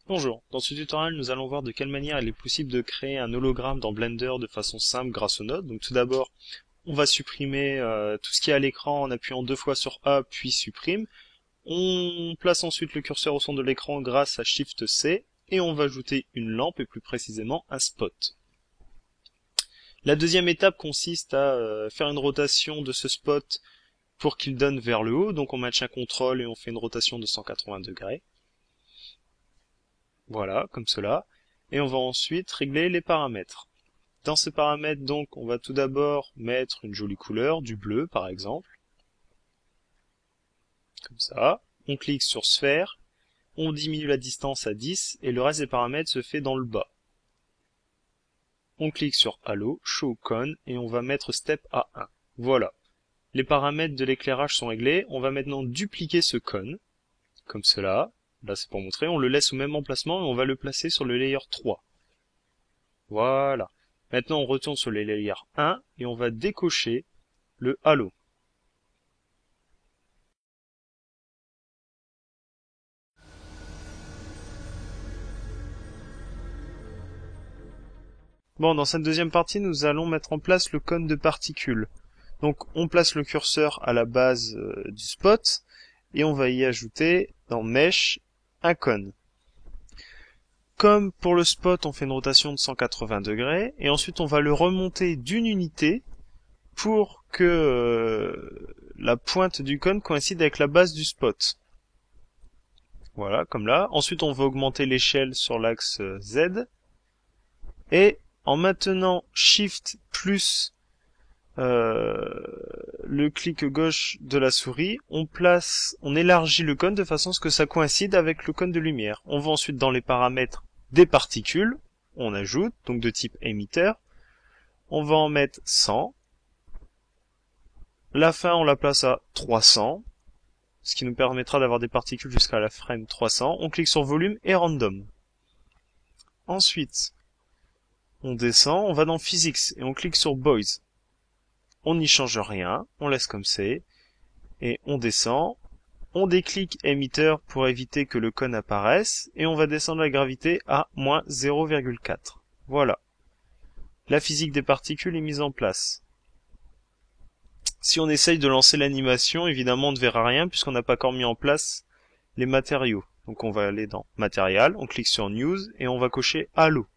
Bonjour, dans ce tutoriel nous allons voir de quelle manière il est possible de créer un hologramme dans Blender de façon simple grâce aux nodes. Donc tout d'abord, on va supprimer tout ce qui est à l'écran en appuyant deux fois sur A puis supprime. On place ensuite le curseur au centre de l'écran grâce à Shift C et on va ajouter une lampe et plus précisément un spot. La deuxième étape consiste à faire une rotation de ce spot pour qu'il donne vers le haut. Donc on maintient CTRL et on fait une rotation de 180 degrés. Voilà, comme cela. Et on va ensuite régler les paramètres. Dans ces paramètres, donc, on va tout d'abord mettre une jolie couleur, du bleu par exemple. Comme ça. On clique sur sphère. On diminue la distance à 10 et le reste des paramètres se fait dans le bas. On clique sur Halo, Show Cone et on va mettre Step à 1. Voilà. Les paramètres de l'éclairage sont réglés. On va maintenant dupliquer ce cône, comme cela. Là, c'est pour montrer. On le laisse au même emplacement et on va le placer sur le layer 3. Voilà. Maintenant, on retourne sur le layer 1 et on va décocher le halo. Bon, dans cette deuxième partie, nous allons mettre en place le cône de particules. Donc, on place le curseur à la base du spot et on va y ajouter dans Mesh un cône. Comme pour le spot, on fait une rotation de 180 degrés et ensuite on va le remonter d'une unité pour que la pointe du cône coïncide avec la base du spot. Voilà, comme là. Ensuite, on va augmenter l'échelle sur l'axe Z. Et en maintenant Shift plus le clic gauche de la souris, on élargit le cône de façon à ce que ça coïncide avec le cône de lumière. On va ensuite dans les paramètres des particules, on ajoute, donc de type émetteur. On va en mettre 100. La fin, on la place à 300, ce qui nous permettra d'avoir des particules jusqu'à la frame 300. On clique sur volume et random. Ensuite, on descend, on va dans Physics et on clique sur Boys. On n'y change rien, on laisse comme c'est, et on descend. On déclic émetteur pour éviter que le cône apparaisse, et on va descendre la gravité à moins 0,4. Voilà. La physique des particules est mise en place. Si on essaye de lancer l'animation, évidemment on ne verra rien puisqu'on n'a pas encore mis en place les matériaux. Donc on va aller dans Matériel, on clique sur News et on va cocher Halo.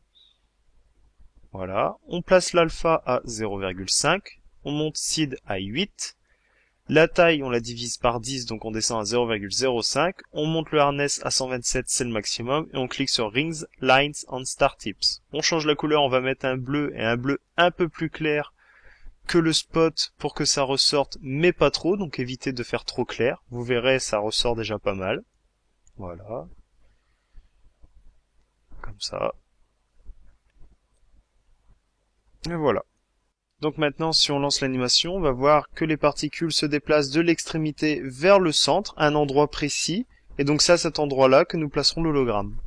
Voilà, on place l'alpha à 0,5, on monte seed à 8, la taille on la divise par 10 donc on descend à 0,05, on monte le harness à 127 c'est le maximum et on clique sur Rings, Lines and Star Tips. On change la couleur, on va mettre un bleu et un bleu un peu plus clair que le spot pour que ça ressorte mais pas trop, donc évitez de faire trop clair, vous verrez ça ressort déjà pas mal. Voilà, comme ça. Et voilà. Donc maintenant, si on lance l'animation, on va voir que les particules se déplacent de l'extrémité vers le centre, à un endroit précis, et donc c'est à cet endroit-là que nous placerons l'hologramme.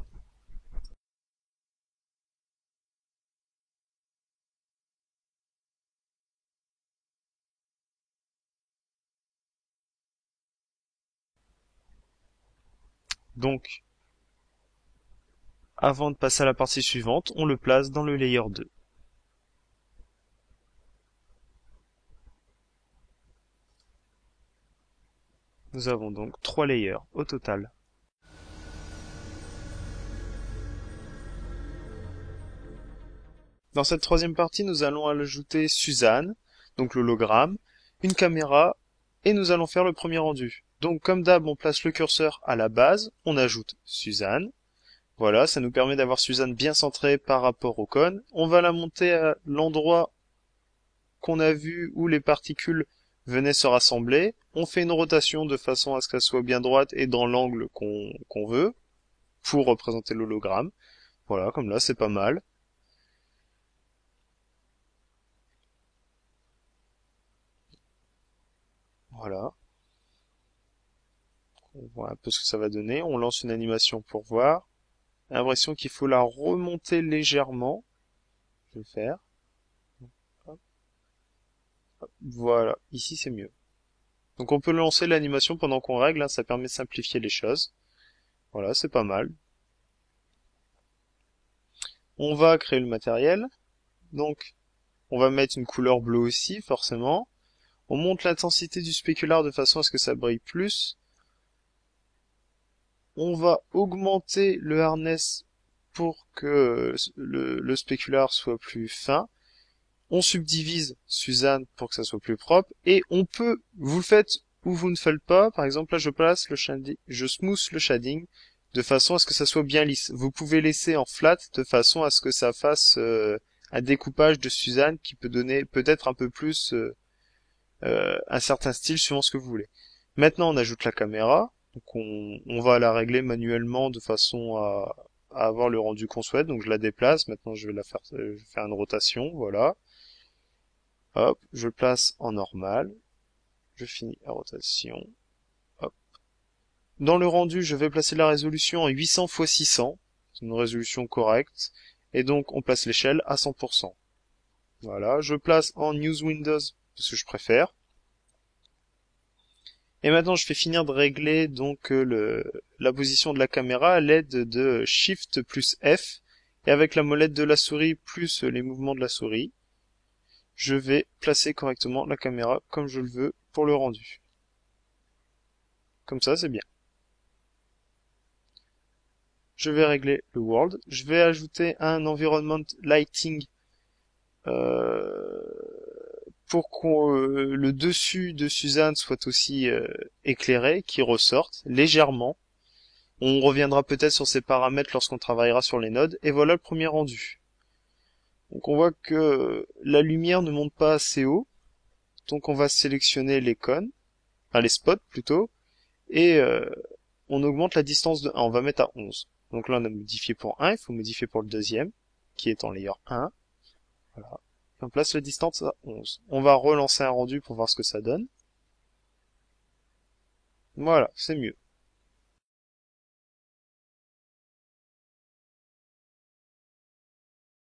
Donc, avant de passer à la partie suivante, on le place dans le layer 2. Nous avons donc 3 layers au total. Dans cette troisième partie, nous allons ajouter Suzanne, donc l'hologramme, une caméra, et nous allons faire le premier rendu. Donc comme d'hab, on place le curseur à la base, on ajoute Suzanne. Voilà, ça nous permet d'avoir Suzanne bien centrée par rapport au cône. On va la monter à l'endroit qu'on a vu où les particules venaient se rassembler. On fait une rotation de façon à ce qu'elle soit bien droite et dans l'angle qu'on veut pour représenter l'hologramme. Voilà, comme là, c'est pas mal. Voilà. On voit un peu ce que ça va donner. On lance une animation pour voir. L'impression qu'il faut la remonter légèrement. Je vais le faire. Hop. Hop. Voilà, ici c'est mieux. Donc on peut lancer l'animation pendant qu'on règle, hein, ça permet de simplifier les choses. Voilà, c'est pas mal. On va créer le matériel. Donc, on va mettre une couleur bleue aussi, forcément. On monte l'intensité du spécular de façon à ce que ça brille plus. On va augmenter le hardness pour que le spécular soit plus fin. On subdivise Suzanne pour que ça soit plus propre. Et on peut, vous le faites ou vous ne faites pas. Par exemple, là, je place le shading, je smooth le shading de façon à ce que ça soit bien lisse. Vous pouvez laisser en flat de façon à ce que ça fasse un découpage de Suzanne qui peut donner peut-être un peu plus un certain style suivant ce que vous voulez. Maintenant, on ajoute la caméra. Donc on va la régler manuellement de façon à avoir le rendu qu'on souhaite. Donc je la déplace. Maintenant, je vais faire une rotation. Voilà. Hop, je le place en normal. Je finis la rotation. Hop. Dans le rendu, je vais placer la résolution en 800 x 600. C'est une résolution correcte. Et donc, on place l'échelle à 100%. Voilà. Je place en Use Windows parce que je préfère. Et maintenant, je vais finir de régler donc la position de la caméra à l'aide de Shift plus F. Et avec la molette de la souris plus les mouvements de la souris, je vais placer correctement la caméra comme je le veux pour le rendu. Comme ça, c'est bien. Je vais régler le world. Je vais ajouter un environment lighting pour que le dessus de Suzanne soit aussi éclairé, qui ressorte légèrement. On reviendra peut-être sur ces paramètres lorsqu'on travaillera sur les nodes. Et voilà le premier rendu. Donc on voit que la lumière ne monte pas assez haut. Donc on va sélectionner les cônes, enfin les spots plutôt. Et on augmente la distance de 1. On va mettre à 11. Donc là on a modifié pour 1. Il faut modifier pour le deuxième, qui est en layer 1. Voilà. On place la distance à 11. On va relancer un rendu pour voir ce que ça donne. Voilà, c'est mieux.